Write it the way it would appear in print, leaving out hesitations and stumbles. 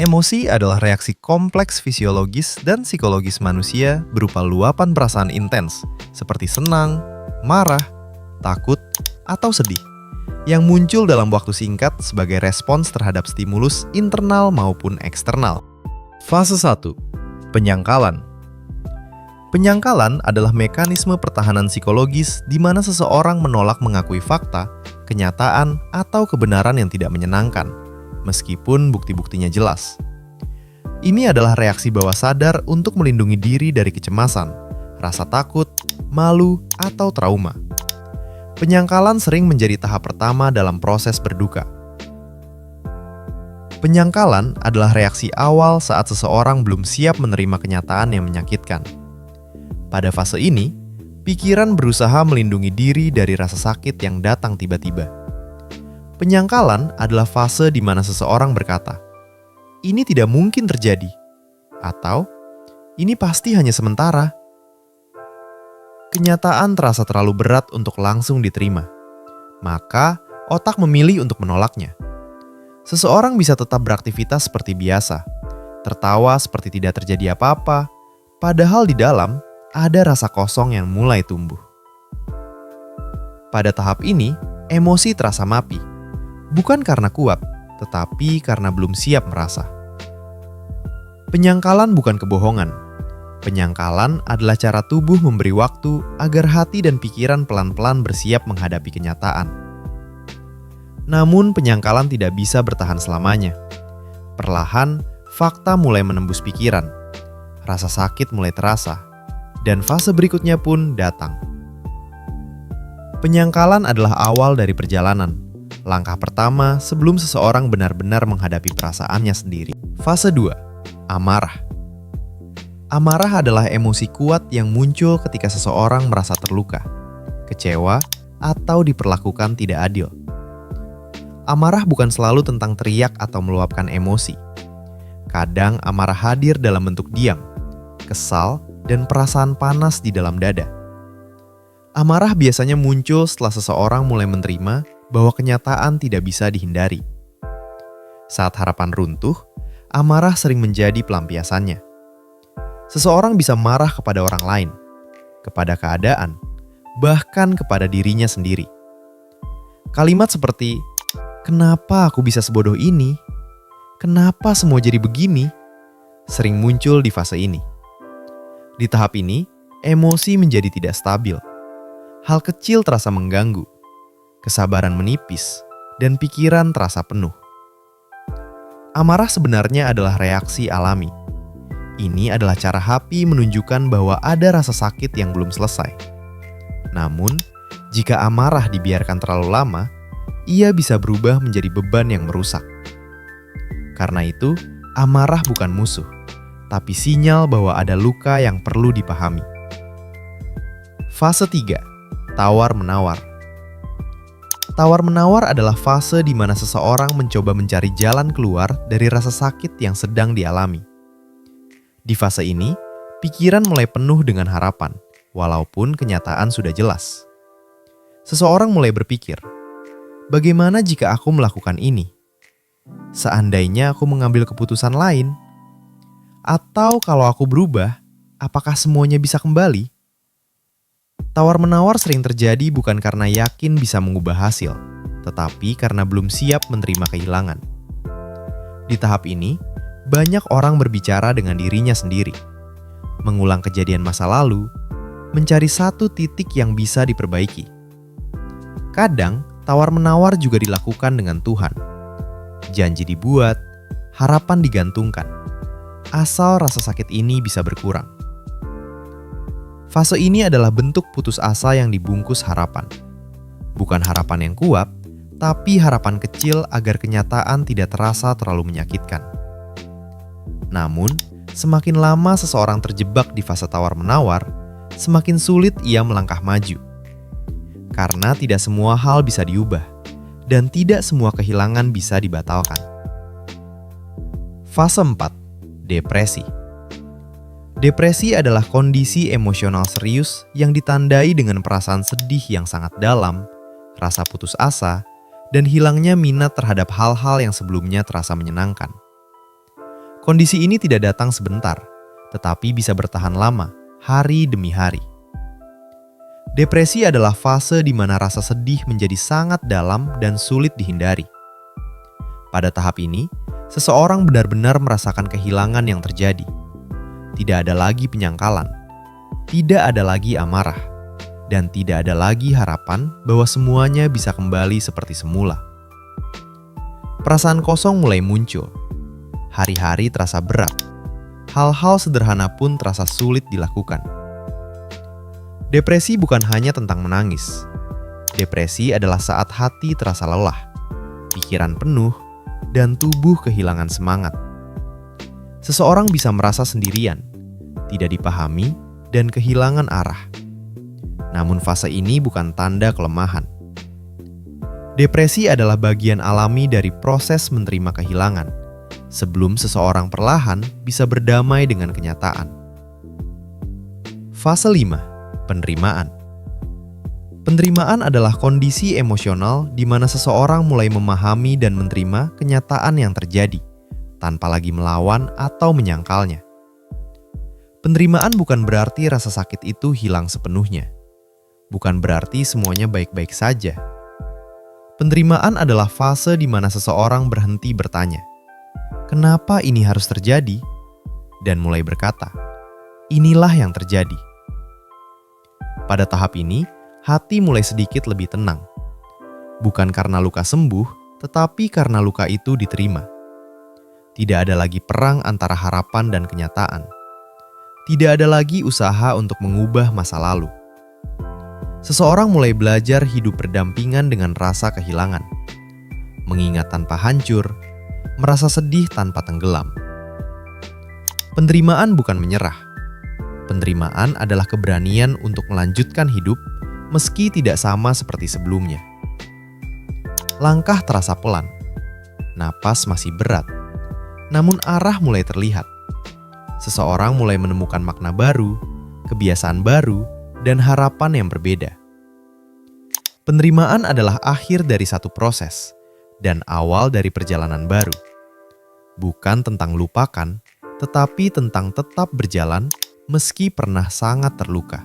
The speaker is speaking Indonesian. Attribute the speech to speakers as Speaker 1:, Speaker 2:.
Speaker 1: Emosi adalah reaksi kompleks fisiologis dan psikologis manusia berupa luapan perasaan intens, seperti senang, marah, takut, atau sedih, yang muncul dalam waktu singkat sebagai respons terhadap stimulus internal maupun eksternal. Fase 1. Penyangkalan. Penyangkalan adalah mekanisme pertahanan psikologis di mana seseorang menolak mengakui fakta, kenyataan, atau kebenaran yang tidak menyenangkan, meskipun bukti-buktinya jelas. Ini adalah reaksi bawah sadar untuk melindungi diri dari kecemasan, rasa takut, malu, atau trauma. Penyangkalan sering menjadi tahap pertama dalam proses berduka. Penyangkalan adalah reaksi awal saat seseorang belum siap menerima kenyataan yang menyakitkan. Pada fase ini, pikiran berusaha melindungi diri dari rasa sakit yang datang tiba-tiba. Penyangkalan adalah fase di mana seseorang berkata, "Ini tidak mungkin terjadi," atau "Ini pasti hanya sementara." Kenyataan terasa terlalu berat untuk langsung diterima, maka otak memilih untuk menolaknya. Seseorang bisa tetap beraktivitas seperti biasa, tertawa seperti tidak terjadi apa-apa, padahal di dalam ada rasa kosong yang mulai tumbuh. Pada tahap ini, emosi terasa mapi, bukan karena kuat, tetapi karena belum siap merasa. Penyangkalan bukan kebohongan. Penyangkalan adalah cara tubuh memberi waktu agar hati dan pikiran pelan-pelan bersiap menghadapi kenyataan. Namun penyangkalan tidak bisa bertahan selamanya. Perlahan, fakta mulai menembus pikiran. Rasa sakit mulai terasa. Dan fase berikutnya pun datang. Penyangkalan adalah awal dari perjalanan. Langkah pertama sebelum seseorang benar-benar menghadapi perasaannya sendiri. Fase 2. Amarah. Amarah adalah emosi kuat yang muncul ketika seseorang merasa terluka, kecewa, atau diperlakukan tidak adil. Amarah bukan selalu tentang teriak atau meluapkan emosi. Kadang amarah hadir dalam bentuk diam, kesal, dan perasaan panas di dalam dada. Amarah biasanya muncul setelah seseorang mulai menerima bahwa kenyataan tidak bisa dihindari. Saat harapan runtuh, amarah sering menjadi pelampiasannya. Seseorang bisa marah kepada orang lain, kepada keadaan, bahkan kepada dirinya sendiri. Kalimat seperti, "Kenapa aku bisa sebodoh ini? Kenapa semua jadi begini?" sering muncul di fase ini. Di tahap ini, emosi menjadi tidak stabil. Hal kecil terasa mengganggu, kesabaran menipis, dan pikiran terasa penuh. Amarah sebenarnya adalah reaksi alami. Ini adalah cara hati menunjukkan bahwa ada rasa sakit yang belum selesai. Namun, jika amarah dibiarkan terlalu lama, ia bisa berubah menjadi beban yang merusak. Karena itu, amarah bukan musuh, tapi sinyal bahwa ada luka yang perlu dipahami. Fase 3. Tawar-menawar. Tawar-menawar adalah fase di mana seseorang mencoba mencari jalan keluar dari rasa sakit yang sedang dialami. Di fase ini, pikiran mulai penuh dengan harapan, walaupun kenyataan sudah jelas. Seseorang mulai berpikir, "Bagaimana jika aku melakukan ini? Seandainya aku mengambil keputusan lain? Atau kalau aku berubah, apakah semuanya bisa kembali?" Tawar-menawar sering terjadi bukan karena yakin bisa mengubah hasil, tetapi karena belum siap menerima kehilangan. Di tahap ini, banyak orang berbicara dengan dirinya sendiri, mengulang kejadian masa lalu, mencari satu titik yang bisa diperbaiki. Kadang, tawar-menawar juga dilakukan dengan Tuhan. Janji dibuat, harapan digantungkan, asal rasa sakit ini bisa berkurang. Fase ini adalah bentuk putus asa yang dibungkus harapan. Bukan harapan yang kuat, tapi harapan kecil agar kenyataan tidak terasa terlalu menyakitkan. Namun, semakin lama seseorang terjebak di fase tawar-menawar, semakin sulit ia melangkah maju. Karena tidak semua hal bisa diubah, dan tidak semua kehilangan bisa dibatalkan. Fase 4. Depresi. Depresi adalah kondisi emosional serius yang ditandai dengan perasaan sedih yang sangat dalam, rasa putus asa, dan hilangnya minat terhadap hal-hal yang sebelumnya terasa menyenangkan. Kondisi ini tidak datang sebentar, tetapi bisa bertahan lama, hari demi hari. Depresi adalah fase di mana rasa sedih menjadi sangat dalam dan sulit dihindari. Pada tahap ini, seseorang benar-benar merasakan kehilangan yang terjadi. Tidak ada lagi penyangkalan, tidak ada lagi amarah, dan tidak ada lagi harapan bahwa semuanya bisa kembali seperti semula. Perasaan kosong mulai muncul. Hari-hari terasa berat. Hal-hal sederhana pun terasa sulit dilakukan. Depresi bukan hanya tentang menangis. Depresi adalah saat hati terasa lelah, pikiran penuh, dan tubuh kehilangan semangat. Seseorang bisa merasa sendirian, tidak dipahami, dan kehilangan arah. Namun fase ini bukan tanda kelemahan. Depresi adalah bagian alami dari proses menerima kehilangan, sebelum seseorang perlahan bisa berdamai dengan kenyataan. Fase 5. Penerimaan. Penerimaan adalah kondisi emosional di mana seseorang mulai memahami dan menerima kenyataan yang terjadi, tanpa lagi melawan atau menyangkalnya. Penerimaan bukan berarti rasa sakit itu hilang sepenuhnya. Bukan berarti semuanya baik-baik saja. Penerimaan adalah fase di mana seseorang berhenti bertanya, "Kenapa ini harus terjadi?" dan mulai berkata, "Inilah yang terjadi." Pada tahap ini, hati mulai sedikit lebih tenang. Bukan karena luka sembuh, tetapi karena luka itu diterima. Tidak ada lagi perang antara harapan dan kenyataan. Tidak ada lagi usaha untuk mengubah masa lalu. Seseorang mulai belajar hidup berdampingan dengan rasa kehilangan, mengingat tanpa hancur, merasa sedih tanpa tenggelam. Penerimaan bukan menyerah. Penerimaan adalah keberanian untuk melanjutkan hidup meski tidak sama seperti sebelumnya. Langkah terasa pelan, napas masih berat, namun arah mulai terlihat. Seseorang mulai menemukan makna baru, kebiasaan baru, dan harapan yang berbeda. Penerimaan adalah akhir dari satu proses dan awal dari perjalanan baru. Bukan tentang lupakan, tetapi tentang tetap berjalan meski pernah sangat terluka.